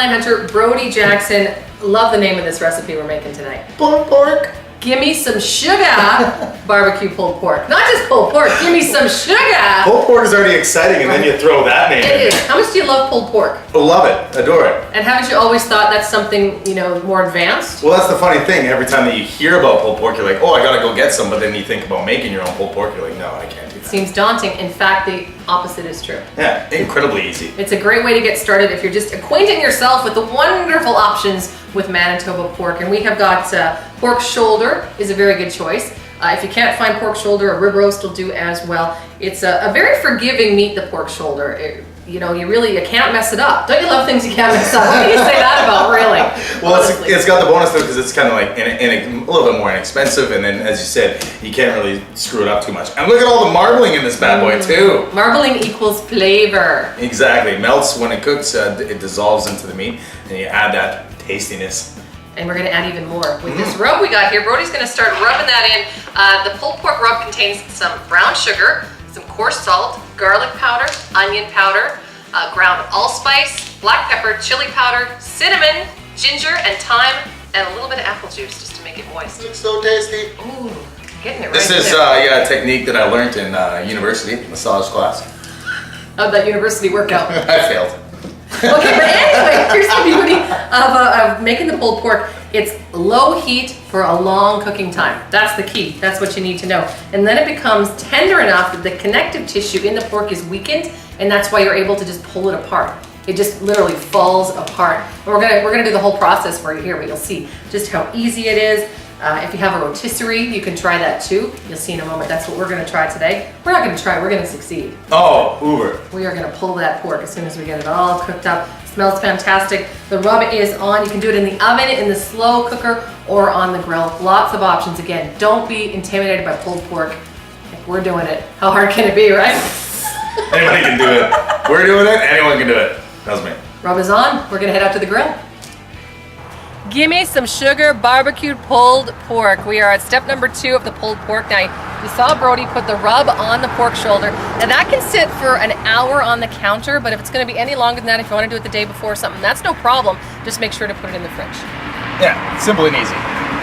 Headline Hunter, Brody Jackson. Love the name of this recipe we're making tonight. Pulled pork. Give me some sugar barbecue pulled pork. Not just pulled pork, give me some sugar. Pulled pork is already exciting, and then you throw that name in It is. there. How much do you love pulled pork? Love it. Adore it. And haven't you always thought that's something, you know, more advanced? Well, that's the funny thing. Every time that you hear about pulled pork, you're like, oh, I gotta go get some. But then you think about making your own pulled pork, you're like, no, I can't do that. Seems daunting. In fact, the opposite is true. Yeah, incredibly easy. It's a great way to get started if you're just acquainting yourself with the wonderful options with Manitoba pork. And we have got pork shoulder is a very good choice. If you can't find pork shoulder, a rib roast will do as well. It's a very forgiving meat, the pork shoulder. You know, you can't mess it up. Don't you love things you can't mess up? What do you say that about, really? Well, it's got the bonus though, because it's kind of like a little bit more inexpensive, and then as you said, you can't really screw it up too much. And look at all the marbling in this bad boy too. Marbling equals flavor. Exactly, melts when it cooks. It dissolves into the meat, and you add that tastiness. And we're gonna add even more with this rub we got here. Brody's gonna start rubbing that in. The pulled pork rub contains some brown sugar, some coarse salt, garlic powder, onion powder, ground allspice, black pepper, chili powder, cinnamon, ginger, and thyme, and a little bit of apple juice just to make it moist. It's so tasty. Ooh, getting it right. This is a technique that I learned in university, massage class. Of that university workout. I failed. Okay, but anyway, here's the beauty of making the pulled pork. It's low heat for a long cooking time. That's the key. That's what you need to know. And then it becomes tender enough that the connective tissue in the pork is weakened, and that's why you're able to just pull it apart. It just literally falls apart. And we're gonna do the whole process for you here, but you'll see just how easy it is. If you have a rotisserie, you can try that too. You'll see in a moment. That's what we're gonna try today. We're not gonna try, we're gonna succeed. Oh, Uber. We are gonna pull that pork as soon as we get it all cooked up. Smells fantastic. The rub is on. You can do it in the oven, in the slow cooker, or on the grill. Lots of options. Again, don't be intimidated by pulled pork. If we're doing it, how hard can it be, right? Anybody can do it. We're doing it, anyone can do it. That's me. Rub is on. We're gonna head out to the grill. Give me some sugar barbecued pulled pork. We are at step number 2 of the pulled pork. Now, you saw Brody put the rub on the pork shoulder. Now that can sit for an hour on the counter, but if it's gonna be any longer than that, if you wanna do it the day before or something, that's no problem. Just make sure to put it in the fridge. Yeah, simple and easy.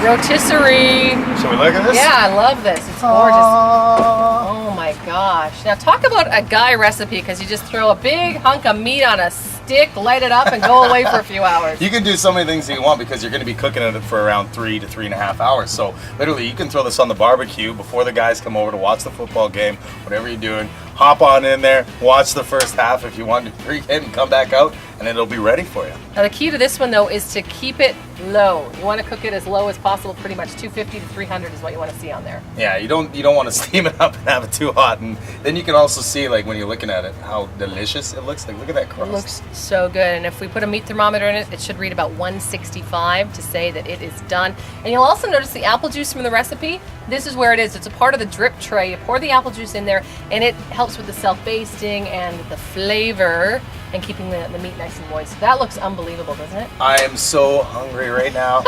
Rotisserie. Shall we look at this? Yeah, I love this. It's gorgeous. Oh my gosh. Now talk about a guy recipe, because you just throw a big hunk of meat on a stick, light it up, and go away for a few hours. You can do so many things that you want because you're going to be cooking it for around 3 to 3.5 hours. So literally you can throw this on the barbecue before the guys come over to watch the football game, whatever you're doing. Hop on in there, watch the first half if you want to pre-hit and come back out, and it'll be ready for you. Now the key to this one though is to keep it low. You want to cook it as low as possible, pretty much 250 to 300 is what you want to see on there. Yeah, you don't want to steam it up and have it too hot, and then you can also see, like when you're looking at it, how delicious it looks. Like look at that crust. It looks so good, and if we put a meat thermometer in it, it should read about 165 to say that it is done. And you'll also notice the apple juice from the recipe. This is where it is. It's a part of the drip tray. You pour the apple juice in there, and it helps with the self-basting and the flavor and keeping the meat nice and moist. That looks unbelievable, doesn't it? I am so hungry right now.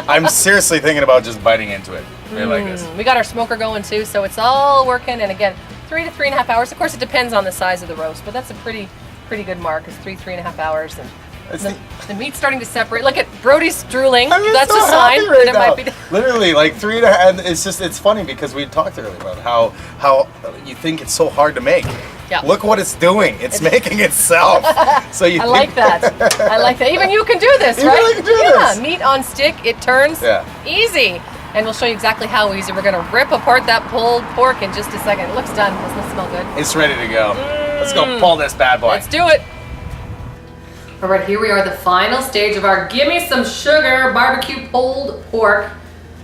I'm seriously thinking about just biting into it. I like this. We got our smoker going too, so it's all working. And again, 3 to 3.5 hours. Of course, it depends on the size of the roast, but that's a pretty good mark. Is 3.5 hours, and the meat's starting to separate. Look at Brody's drooling. That's so a sign right that it might be. Literally, like 3.5. And it's funny because we talked earlier about how you think it's so hard to make. Yeah. Look what it's doing. It's making itself. So you. I like that. I like that. Even you can do this, Even right? I can do this. Meat on stick. It turns easy. And we'll show you exactly how easy. We're going to rip apart that pulled pork in just a second. It looks done. Doesn't it smell good? It's ready to go. Let's go pull this bad boy. Let's do it. All right, here we are, the final stage of our Gimme Some Sugar barbecue pulled pork.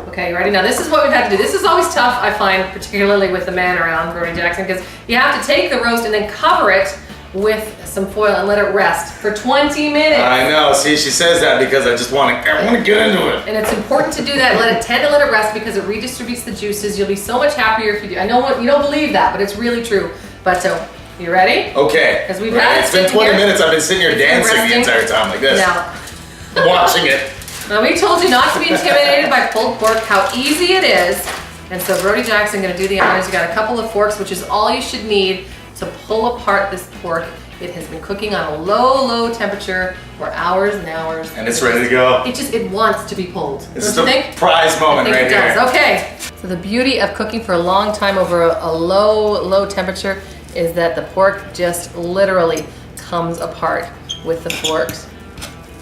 Okay, you ready? Now this is what we've had to do. This is always tough, I find, particularly with the man around, Brody Jackson, because you have to take the roast and then cover it with some foil and let it rest for 20 minutes. I know. See, she says that because I want to get into it. And it's important to do that. Let it rest because it redistributes the juices. You'll be so much happier if you do. I know what you don't believe that, but it's really true. But you ready? Okay. Because we've had it's been 20 minutes. I've been sitting here dancing the entire time like this. Now, watching it. Now we told you not to be intimidated by pulled pork, how easy it is. And so Brody Jackson going to do the honors. You got a couple of forks, which is all you should need to pull apart this pork. It has been cooking on a low temperature for hours and hours. And it's ready to go. It wants to be pulled. It's Don't the you think? prize moment right here. It does. Okay. So the beauty of cooking for a long time over a low temperature is that the pork just literally comes apart with the forks.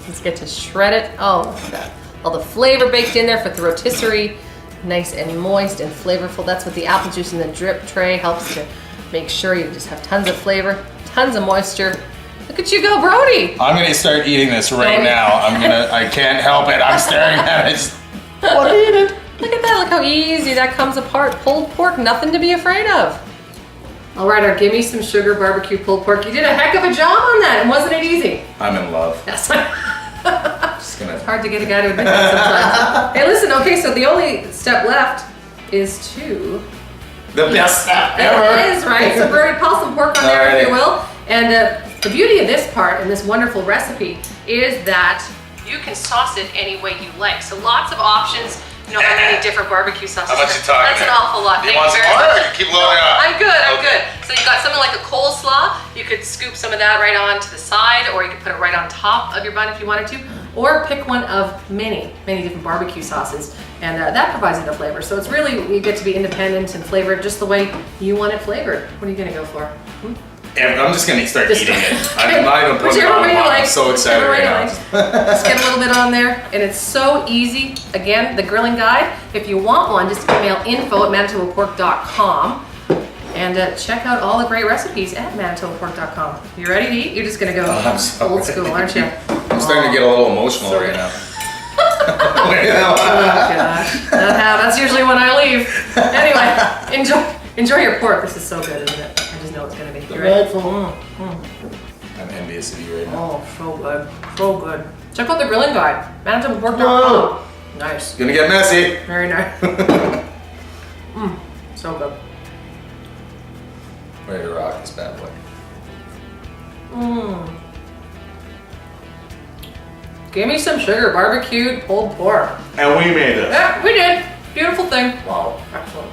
Let's get to shred it. Oh, look at that. All the flavor baked in there for the rotisserie. Nice and moist and flavorful. That's what the apple juice in the drip tray helps to make sure you just have tons of flavor, tons of moisture. Look at you go, Brody. I'm gonna start eating this right now. I can't help it. I'm staring at it. I want to eat it. Look at that, look how easy that comes apart. Pulled pork, nothing to be afraid of. All right, or give me some sugar barbecue pulled pork. You did a heck of a job on that, and wasn't it easy? I'm in love. Yes. Just gonna... It's hard to get a guy to admit that sometimes. Hey, listen, okay, so the only step left is to... The best step ever. It is, right? So Brody, pile some pork on there if you will. And the beauty of this part and this wonderful recipe is that you can sauce it any way you like. So lots of options. You know, how many different barbecue sauces. How much you talking? That's an awful lot. You want some more? Or you keep loading up? I'm good, I'm good. So you got something like a coleslaw. You could scoop some of that right on to the side, or you could put it right on top of your bun if you wanted to, or pick one of many different barbecue sauces, and that provides you the flavor. So it's really, you get to be independent and flavored just the way you want it flavored. What are you gonna go for? I'm just gonna start eating it. I'm not even putting it on. I'm so excited right now. Just get a little bit on there, and it's so easy. Again, the grilling guide, if you want one, just email info@manitobapork.com and check out all the great recipes at manitobapork.com. You ready to eat? You're just gonna go old school, aren't you? I'm starting to get a little emotional right now. Oh gosh, that's usually when I leave. Anyway, enjoy your pork. This is so good, isn't it? I just know it's gonna be. You ready? I'm envious of you right now. Oh, so good, so good. Check out the grilling guide, manitobapork.com. Nice. It's gonna get messy. Very nice. So good. Ready to rock this bad boy. Give me some sugar barbecued pulled pork. And we made it. Yeah, we did. Beautiful thing. Wow. Excellent.